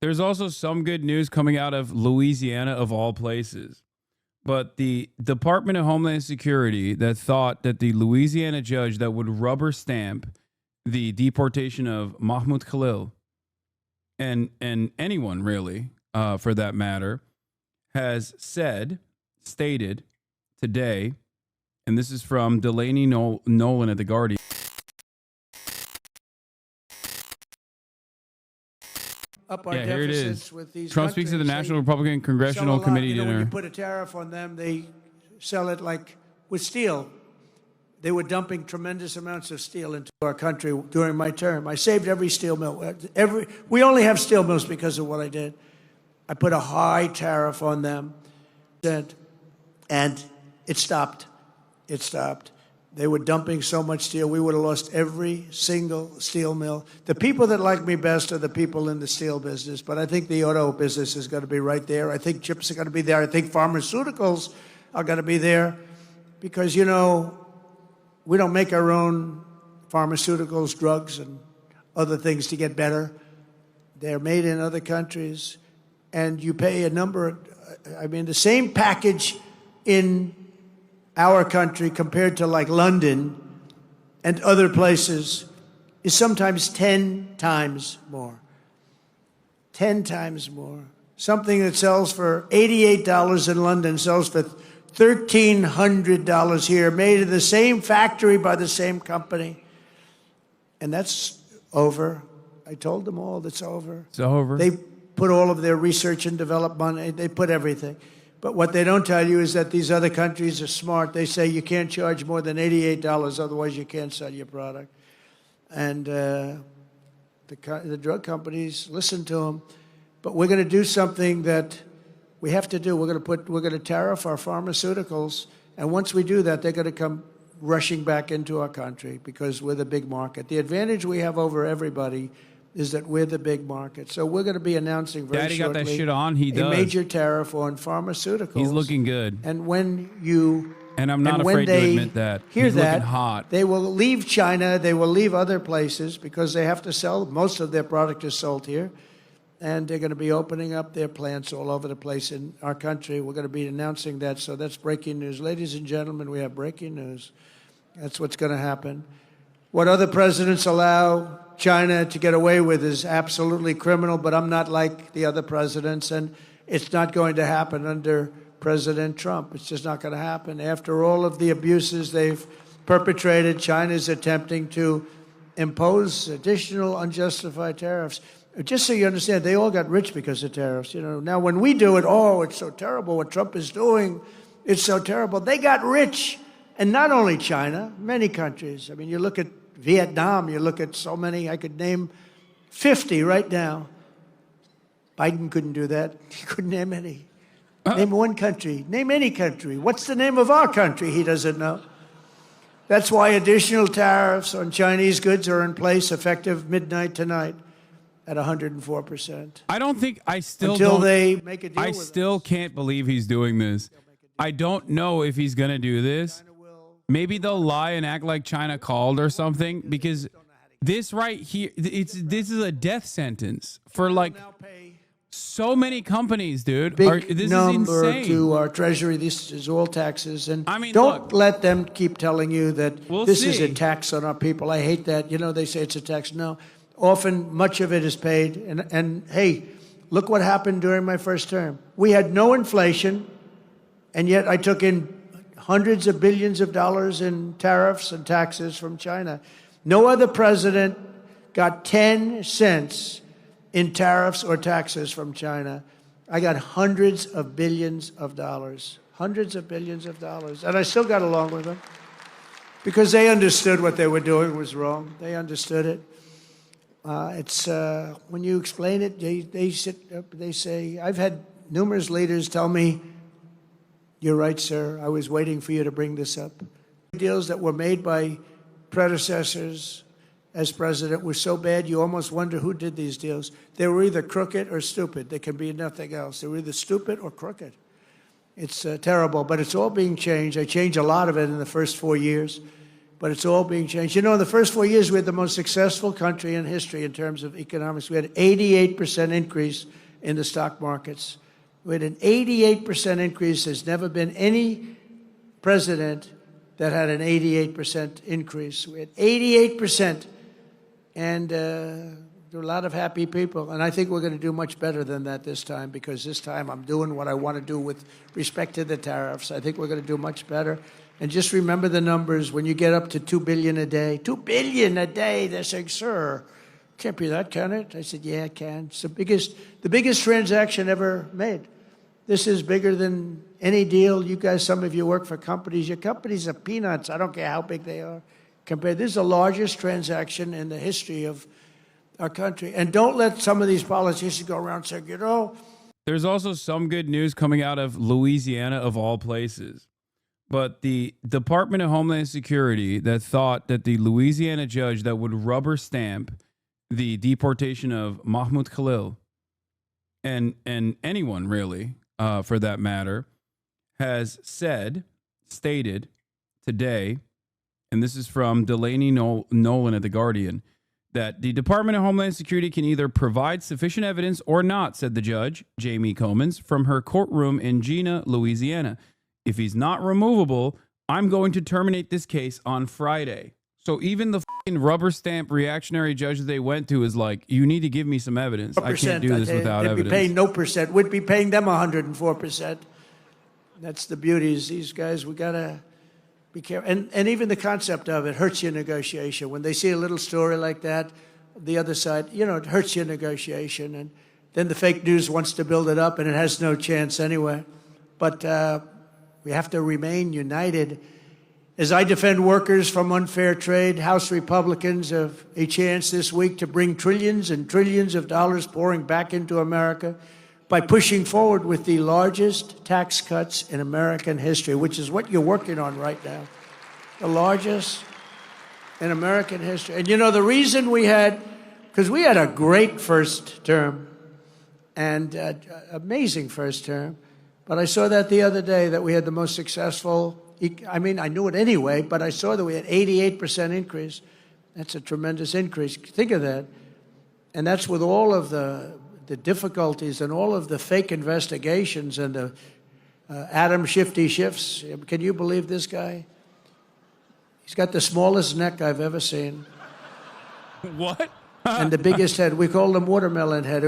There's also some good news coming out of Louisiana, of all places. But the Department of Homeland Security that thought that the Louisiana judge that would rubber stamp the deportation of Mahmoud Khalil and anyone really, for that matter, has stated today, and this is from Delaney Nolan at The Guardian. Up our Here it deficits is. with these Trump speaks at the National Republican Congressional Committee dinner. When you put a tariff on them, they sell it like with steel. They were dumping tremendous amounts of steel into our country during my term. I saved every steel mill. We only have steel mills because of what I did. I put a high tariff on them, and it stopped. It stopped. They were dumping so much steel, we would have lost every single steel mill. The people that like me best are the people in the steel business, but I think the auto business is going to be right there. I think chips are going to be there. I think pharmaceuticals are going to be there because, you know, we don't make our own pharmaceuticals, drugs, and other things to get better. They're made in other countries, and you pay a number. I mean, the same package in our country compared to like London and other places is sometimes 10 times more. 10 times more. Something that sells for $88 in London sells for $1,300 here, made in the same factory by the same company. And that's over. I told them all that's over. It's over. They put all of their research and development money, they put everything. But what they don't tell you is that these other countries are smart. They say you can't charge more than $88, otherwise you can't sell your product. And the drug companies listen to them. But we're going to do something that we have to do. We're going to tariff our pharmaceuticals, and once we do that, they're going to come rushing back into our country because we're the big market. The advantage we have over everybody is that we're the big market. So we're going to be announcing very Daddy shortly got that shit on. He does. a major tariff on pharmaceuticals. He's looking good. And when you and I'm not afraid to admit that. Hear He's that, looking hot. They will leave China. They will leave other places because they have to sell. Most of their product is sold here. And they're going to be opening up their plants all over the place in our country. We're going to be announcing that. So that's breaking news. Ladies and gentlemen, we have breaking news. That's what's going to happen. What other presidents allow China to get away with is absolutely criminal, but I'm not like the other presidents, and it's not going to happen under President Trump. It's just not going to happen. After all of the abuses they've perpetrated, China is attempting to impose additional unjustified tariffs. Just so you understand, they all got rich because of tariffs. You know, now when we do it, oh, it's so terrible what Trump is doing. It's so terrible. They got rich, and not only China, many countries. I mean, you look at Vietnam, you look at so many, I could name 50 right now. Biden couldn't do that. He couldn't name any. Name one country. Name any country. What's the name of our country? He doesn't know. That's why additional tariffs on Chinese goods are in place effective midnight tonight at 104%. I don't think I still Until don't, they make a deal I with still us. can't believe he's doing this. I don't know if he's going to do this. Maybe they'll lie and act like China called or something, because this right here, this is a death sentence for like so many companies, dude. Big number is insane. to our treasury. This is all taxes, and I mean, don't look, let them keep telling you that we'll this is see. a tax on our people. I hate that. You know, they say it's a tax. No, often much of it is paid. And hey, look what happened during my first term. We had no inflation, and yet I took in hundreds of billions of dollars in tariffs and taxes from China. No other president got 10 cents in tariffs or taxes from China. I got hundreds of billions of dollars. Hundreds of billions of dollars. And I still got along with them because they understood what they were doing was wrong. They understood it. It's when you explain it, they sit up, they say, I've had numerous leaders tell me, you're right, sir. I was waiting for you to bring this up. Deals that were made by predecessors as president were so bad, you almost wonder who did these deals. They were either crooked or stupid. They can be nothing else. They were either stupid or crooked. It's terrible, but it's all being changed. I changed a lot of it in the first 4 years. but it's all being changed. You know, in the first 4 years, we had the most successful country in history in terms of economics. We had an 88% increase in the stock markets. We had an 88% increase. There's never been any president that had an 88% increase. We had 88%, and there were a lot of happy people. And I think we're going to do much better than that this time, because this time I'm doing what I want to do with respect to the tariffs. I think we're going to do much better. And just remember the numbers. When you get up to $2 billion a day, $2 billion a day, they're saying, sir, can't be that, can it? I said, yeah, it can. It's the biggest transaction ever made. This is bigger than any deal. You guys, some of you work for companies. Your companies are peanuts. I don't care how big they are. Compared, this is the largest transaction in the history of our country. And don't let some of these politicians go around saying, you know. There's also some good news coming out of Louisiana, of all places. But the Department of Homeland Security that thought that the Louisiana judge that would rubber stamp the deportation of Mahmoud Khalil and anyone really, for that matter, has stated today, and this is from Delaney Nolan at The Guardian, that the Department of Homeland Security can either provide sufficient evidence or not, said the judge, Jamie Comins, from her courtroom in Gina, Louisiana. If he's not removable, I'm going to terminate this case on Friday. So even the fucking rubber stamp reactionary judge that they went to is like, you need to give me some evidence. I can't do this without evidence. They'd be paying no percent. We'd be paying them 104%. That's the beauties. These guys, we got to be careful. And even the concept of it hurts your negotiation. When they see a little story like that, the other side, you know, it hurts your negotiation. And then the fake news wants to build it up, and it has no chance anyway. But we have to remain united. As I defend workers from unfair trade, House Republicans have a chance this week to bring trillions and trillions of dollars pouring back into America by pushing forward with the largest tax cuts in American history, which is what you're working on right now. The largest in American history. And you know, the reason because we had a great first term and amazing first term. But I saw that the other day, that we had the most successful, I mean, I knew it anyway, but I saw that we had 88% increase. That's a tremendous increase. Think of that. And that's with all of the difficulties and all of the fake investigations and the Adam Shifty Shifts. Can you believe this guy? He's got the smallest neck I've ever seen. What? And the biggest head. We called him watermelon head.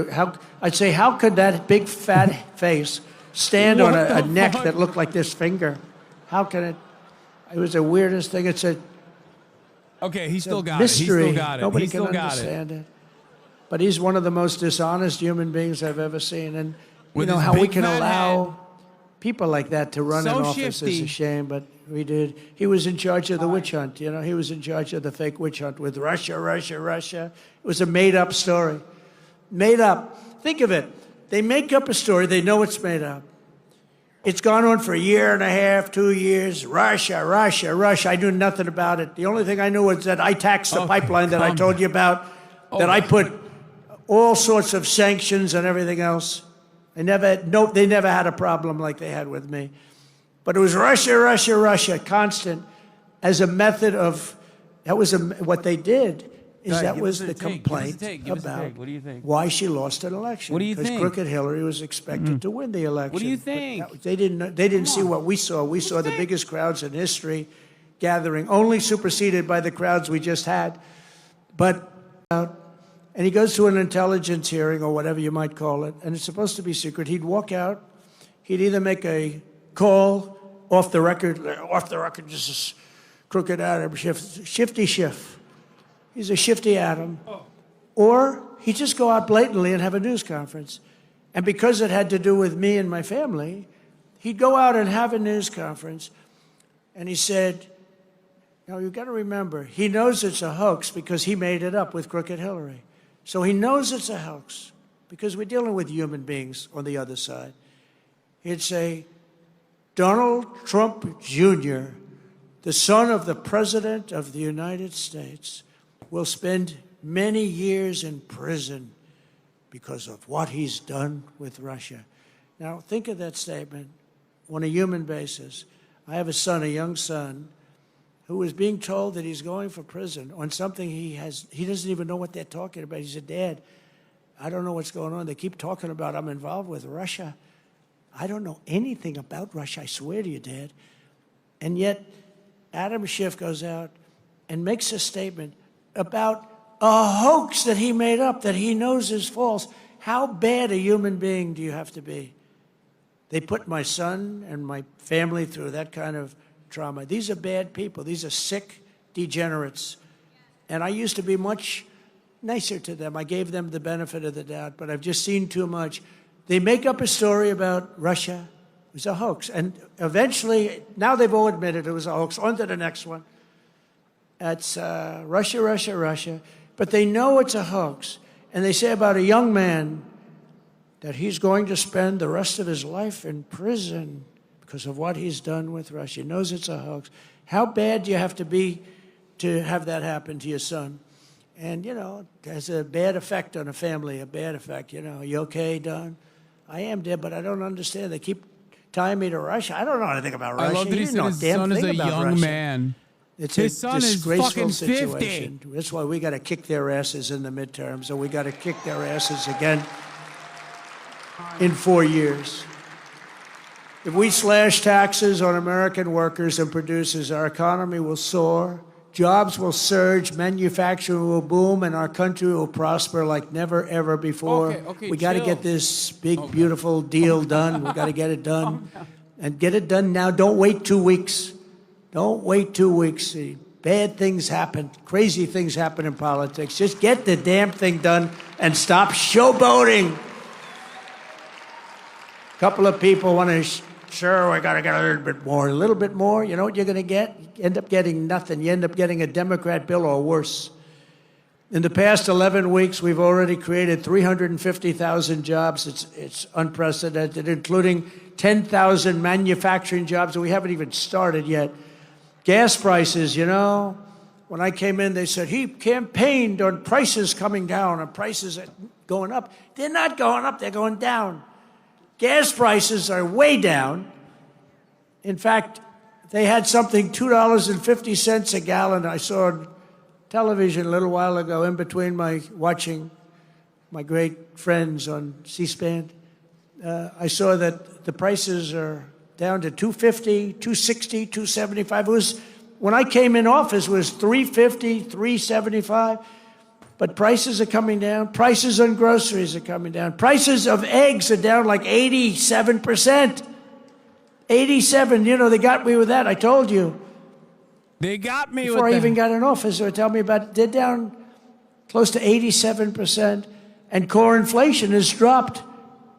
I'd say, how could that big fat face stand on a neck that looked like this finger? How can it? It was the weirdest thing. It's a okay. He still got mystery. it. He still got it. Nobody he still can got understand it. But he's one of the most dishonest human beings I've ever seen. And with you know how we can fat allow head. People like that to run So an office is a shame. But we did. He was in charge of the witch hunt. You know, he was in charge of the fake witch hunt with Russia. It was a made-up story. Made up. Think of it. They make up a story. They know it's made up. It's gone on for a year and a half, 2 years. Russia. I knew nothing about it. The only thing I knew was that I taxed the pipeline that I told you about, that I put all sorts of sanctions and everything else. They never had a problem like they had with me. But it was Russia, constant, as a method of, what they did. That was the complaint about what do you think? Why she lost an election. What do you think? Because crooked Hillary was expected to win the election. What do you think? They didn't see what we saw. We saw the biggest crowds in history gathering, only superseded by the crowds we just had. But and he goes to an intelligence hearing or whatever you might call it, and it's supposed to be secret. He'd walk out. He'd either make a call off the record, just as crooked Adam, shifty shift. He's a shifty Adam. Or he'd just go out blatantly and have a news conference. And because it had to do with me and my family, he'd go out and have a news conference. And he said, now you've got to remember, he knows it's a hoax because he made it up with crooked Hillary. So he knows it's a hoax because we're dealing with human beings on the other side. He'd say, Donald Trump Jr., the son of the President of the United States, will spend many years in prison because of what he's done with Russia. Now, think of that statement on a human basis. I have a son, a young son, who is being told that he's going for prison on something he doesn't even know what they're talking about. He said, Dad, I don't know what's going on. They keep talking about I'm involved with Russia. I don't know anything about Russia, I swear to you, Dad. And yet, Adam Schiff goes out and makes a statement about a hoax that he made up, that he knows is false. How bad a human being do you have to be? They put my son and my family through that kind of trauma. These are bad people. These are sick degenerates. And I used to be much nicer to them. I gave them the benefit of the doubt, but I've just seen too much. They make up a story about Russia. It was a hoax. And eventually, now they've all admitted it was a hoax. On to the next one. That's Russia, Russia, Russia. But they know it's a hoax. And they say about a young man that he's going to spend the rest of his life in prison because of what he's done with Russia. He knows it's a hoax. How bad do you have to be to have that happen to your son? And, it has a bad effect on a family, a bad effect. You okay, Don? I am, Dad, but I don't understand. They keep tying me to Russia. I don't know anything about Russia. I love that he said his son is a young man. It's his a son is disgraceful fucking 50. situation. That's why we got to kick their asses in the midterms, and we got to kick their asses again in 4 years. If we slash taxes on American workers and producers, our economy will soar, jobs will surge, manufacturing will boom, and our country will prosper like never, ever before. Okay, we got to get this big, beautiful deal done. We got to get it done. And get it done now. Don't wait 2 weeks. Don't wait 2 weeks. See, bad things happen. Crazy things happen in politics. Just get the damn thing done and stop showboating. A couple of people want to, sure, I got to get a little bit more. A little bit more, you know what you're going to get? You end up getting nothing. You end up getting a Democrat bill or worse. In the past 11 weeks, we've already created 350,000 jobs. It's unprecedented, including 10,000 manufacturing jobs, and we haven't even started yet. Gas prices, when I came in, they said he campaigned on prices coming down and prices going up. They're not going up, they're going down. Gas prices are way down. In fact, they had something $2.50 a gallon. I saw on television a little while ago in between watching my great friends on C-SPAN. I saw that the prices are down to $2.50, $2.60, $2.75. When I came in office, it was $3.50, $3.75. But prices are coming down. Prices on groceries are coming down. Prices of eggs are down like 87%. 87, they got me with that. I told you. They got me Before with I that. even got in office, they were telling me about it. They're down close to 87%. And core inflation has dropped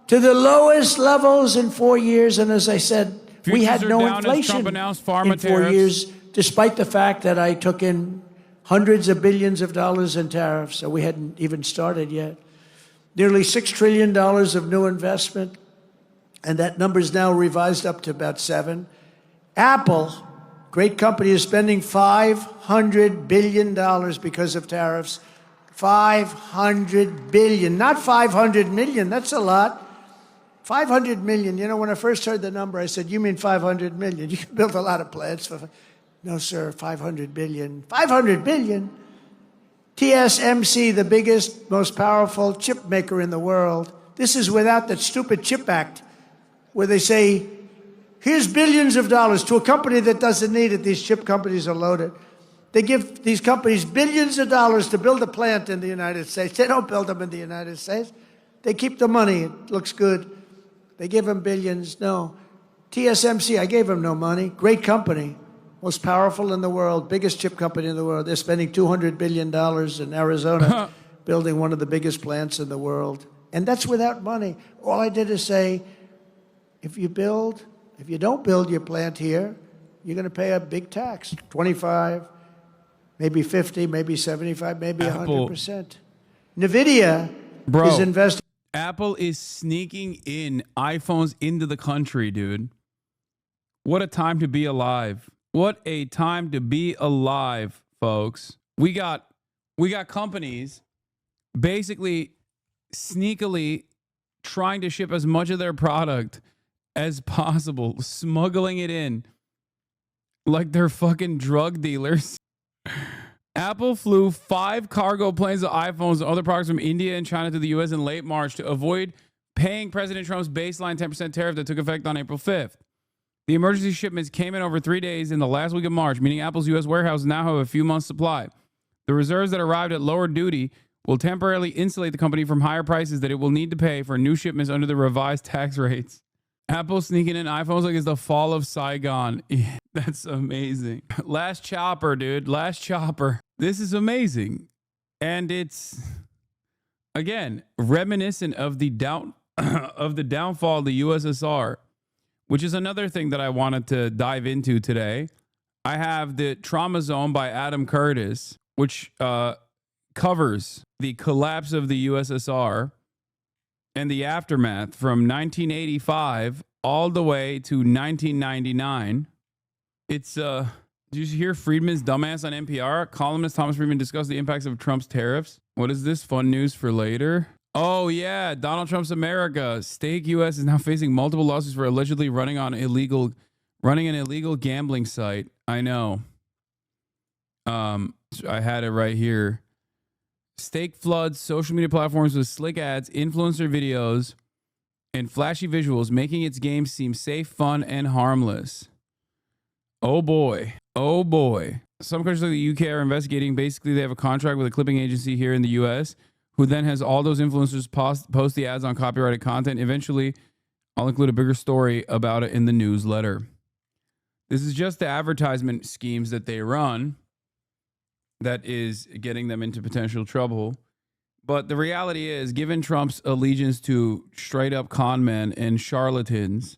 to the lowest levels in 4 years. And as I said, we had no inflation in 4 years, despite the fact that I took in hundreds of billions of dollars in tariffs, so we hadn't even started yet. Nearly $6 trillion of new investment, and that number is now revised up to about 7. Apple, great company, is spending $500 billion because of tariffs. $500 billion, not 500 million, that's a lot. 500 million, when I first heard the number, I said, you mean 500 million? You can build a lot of plants for... No, sir, 500 billion. 500 billion? TSMC, the biggest, most powerful chip maker in the world. This is without that stupid CHIP Act, where they say, here's billions of dollars to a company that doesn't need it. These chip companies are loaded. They give these companies billions of dollars to build a plant in the United States. They don't build them in the United States. They keep the money. It looks good. They give them billions. No. TSMC, I gave them no money. Great company. Most powerful in the world, biggest chip company in the world. They're spending $200 billion in Arizona building one of the biggest plants in the world. And that's without money. All I did is say, if you don't build your plant here, you're going to pay a big tax, 25, maybe 50, maybe 75, maybe 100%. NVIDIA is investing. Apple is sneaking in iPhones into the country, dude. What a time to be alive. What a time to be alive, folks. We got companies basically sneakily trying to ship as much of their product as possible, smuggling it in. like they're fucking drug dealers. Apple flew 5 cargo planes of iPhones and other products from India and China to the U.S. in late March to avoid paying President Trump's baseline 10% tariff that took effect on April 5th. The emergency shipments came in over 3 days in the last week of March, meaning Apple's U.S. warehouses now have a few months' supply. The reserves that arrived at lower duty will temporarily insulate the company from higher prices that it will need to pay for new shipments under the revised tax rates. Apple sneaking in iPhones like it's the fall of Saigon. That's amazing. Last chopper, dude. Last chopper. This is amazing. And it's, again, reminiscent of the downfall of the USSR, which is another thing that I wanted to dive into today. I have the Trauma Zone by Adam Curtis, which covers the collapse of the USSR and the aftermath from 1985 all the way to 1999. It's, did you hear Friedman's dumbass on NPR? Columnist Thomas Friedman discussed the impacts of Trump's tariffs. What is this? Fun news for later? Oh, yeah. Donald Trump's America. Stake U.S. is now facing multiple lawsuits for allegedly running an illegal gambling site. I know. I had it right here. Stake floods social media platforms with slick ads, influencer videos, and flashy visuals, making its games seem safe, fun, and harmless. Oh boy. Oh boy. Some countries like the UK are investigating. Basically, they have a contract with a clipping agency here in the US who then has all those influencers post the ads on copyrighted content. Eventually, I'll include a bigger story about it in the newsletter. This is just the advertisement schemes that they run that is getting them into potential trouble. But the reality is, given Trump's allegiance to straight up con men and charlatans,